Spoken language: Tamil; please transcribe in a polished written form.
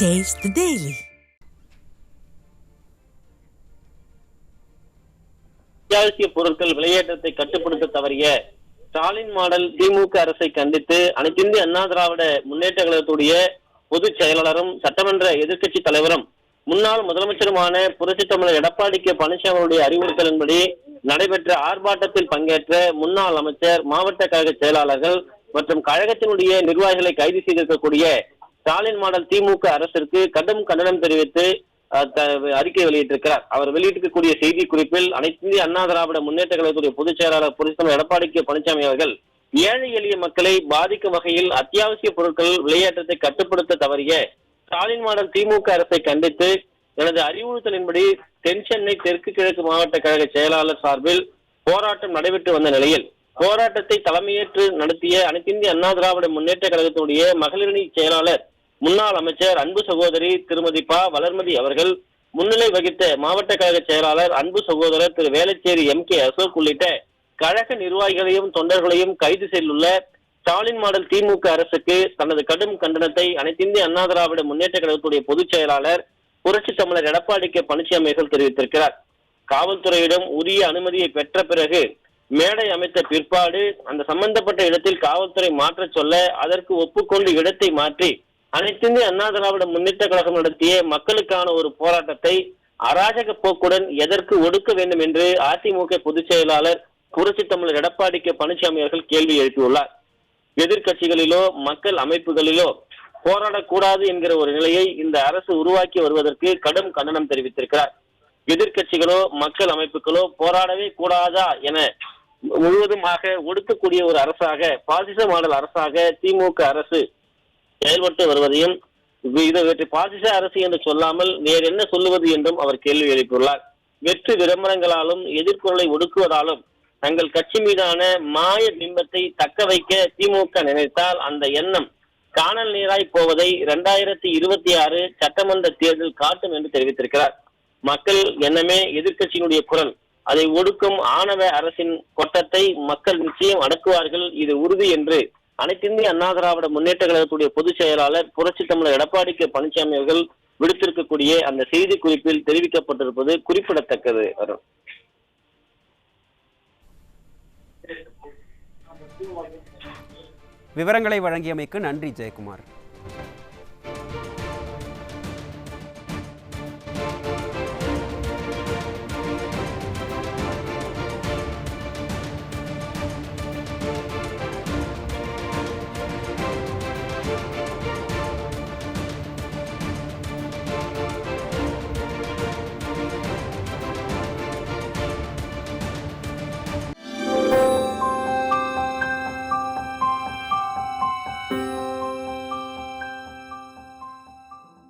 Taste the Daily. அத்தியாவசிய பொருட்கள் விலையேற்றத்தை கட்டுப்படுத்த தவறிய ஸ்டாலின் மாடல் திமுக அரசை கண்டித்து அனைத்திந்திய அண்ணா திராவிட முன்னேற்ற கழகத்துடைய பொதுச் செயலாளரும் சட்டமன்ற எதிர்க்கட்சி தலைவரும் முன்னாள் முதலமைச்சருமான புரட்சித் தமிழர் எடப்பாடி கே பழனிசாமியுடைய அறிவுறுத்தலின்படி நடைபெற்ற ஆர்ப்பாட்டத்தில் பங்கேற்ற முன்னாள் அமைச்சர், மாவட்ட கழக செயலாளர்கள் மற்றும் கழகத்தினுடைய நிர்வாகிகளை கைது செய்திருக்கக்கூடிய ஸ்டாலின் மாடல் திமுக அரசிற்கு கடும் கண்டனம் தெரிவித்து அறிக்கை வெளியிட்டிருக்கிறார். அவர் வெளியிட்டிருக்கக்கூடிய செய்தி குறிப்பில் அனைத்து இந்திய அண்ணா திராவிட முன்னேற்ற கழகத்துடைய பொதுச் செயலாளர் புரட்சித் எடப்பாடி கே பழனிசாமி அவர்கள் ஏழை எளிய மக்களை பாதிக்கும் வகையில் அத்தியாவசிய பொருட்கள் விலையேற்றத்தை கட்டுப்படுத்த தவறிய ஸ்டாலின் மாடல் திமுக அரசை கண்டித்து எனது அறிவுறுத்தலின்படி தென் சென்னை தெற்கு கிழக்கு மாவட்ட கழக செயலாளர் சார்பில் போராட்டம் நடைபெற்று வந்த நிலையில் போராட்டத்தை தலைமையேற்று நடத்திய அனைத்து இந்திய அண்ணா திராவிட முன்னேற்ற கழகத்தினுடைய மகளிரணி செயலாளர், முன்னாள் அமைச்சர் அன்பு சகோதரி திருமதி ப வளர்மதி அவர்கள் முன்னிலை வகித்த மாவட்ட கழக செயலாளர் அன்பு சகோதரர் திரு வேளச்சேரி MK அசோக் உள்ளிட்ட கழக நிர்வாகிகளையும் தொண்டர்களையும் கைது செய்துள்ள ஸ்டாலின் மாடல் திமுக அரசுக்கு தனது கடும் கண்டனத்தை அனைத்து இந்திய அண்ணா திராவிட முன்னேற்ற கழகத்துடைய பொதுச் செயலாளர் புரட்சி தமிழர் எடப்பாடி கே பழனிசாமி அவர்கள் தெரிவித்திருக்கிறார். காவல்துறையிடம் உரிய அனுமதியை பெற்ற பிறகு மேடை அமைத்த பிற்பாடு அந்த சம்பந்தப்பட்ட இடத்தில் காவல்துறை மாற்ற சொல்ல அதற்கு ஒப்புக்கொண்டு இடத்தை மாற்றி அனைத்து இந்திய அண்ணா திராவிட முன்னேற்ற கழகம் நடத்திய மக்களுக்கான ஒரு போராட்டத்தை அராஜக போக்குடன் எதற்கு ஒடுக்க வேண்டும் என்று அதிமுக பொதுச் செயலாளர் புரட்சி தமிழர் எடப்பாடி கே பழனிசாமி அவர்கள் கேள்வி எழுப்பியுள்ளார். எதிர்கட்சிகளிலோ மக்கள் அமைப்புகளிலோ போராடக்கூடாது என்கிற ஒரு நிலையை இந்த அரசு உருவாக்கி வருவதற்கு கடும் கண்டனம் தெரிவித்திருக்கிறார். எதிர்கட்சிகளோ மக்கள் அமைப்புகளோ போராடவே கூடாதா என முழுவதுமாக ஒடுக்கக்கூடிய ஒரு அரசாக, பாசிச மாடல் அரசாக திமுக அரசு செயல்பட்டு வருவதையும், இதை பாசிச அரசு என்று சொல்லாமல் வேறு என்ன சொல்லுவது என்றும் அவர் கேள்வி எழுப்பியுள்ளார். வெற்று விளம்பரங்களாலும் எதிர்குரலை ஒடுக்குவதாலும் தங்கள் கட்சி மீதான மாய பிம்பத்தை தக்க வைக்க திமுக நினைத்தால் அந்த எண்ணம் காணல் நீராய் போவதை 2026 சட்டமன்ற தேர்தல் காட்டும் என்று தெரிவித்திருக்கிறார். மக்கள் எண்ணமே எதிர்கட்சியினுடைய குரல். அதை ஒடுக்கும் ஆணவ அரசின் கொட்டத்தை மக்கள் நிச்சயம் அடக்குவார்கள், இது உறுதி என்று அனைத்து இந்திய அண்ணா திராவிட முன்னேற்ற கழகத்துடைய பொதுச் செயலாளர் புரட்சி தமிழர் எடப்பாடி கே பழனிசாமி அவர்கள் விடுத்திருக்கக்கூடிய அந்த செய்தி குறிப்பில் தெரிவிக்கப்பட்டிருப்பது குறிப்பிடத்தக்கது. விவரங்களை வழங்கியமைக்கு நன்றி ஜெயக்குமார்.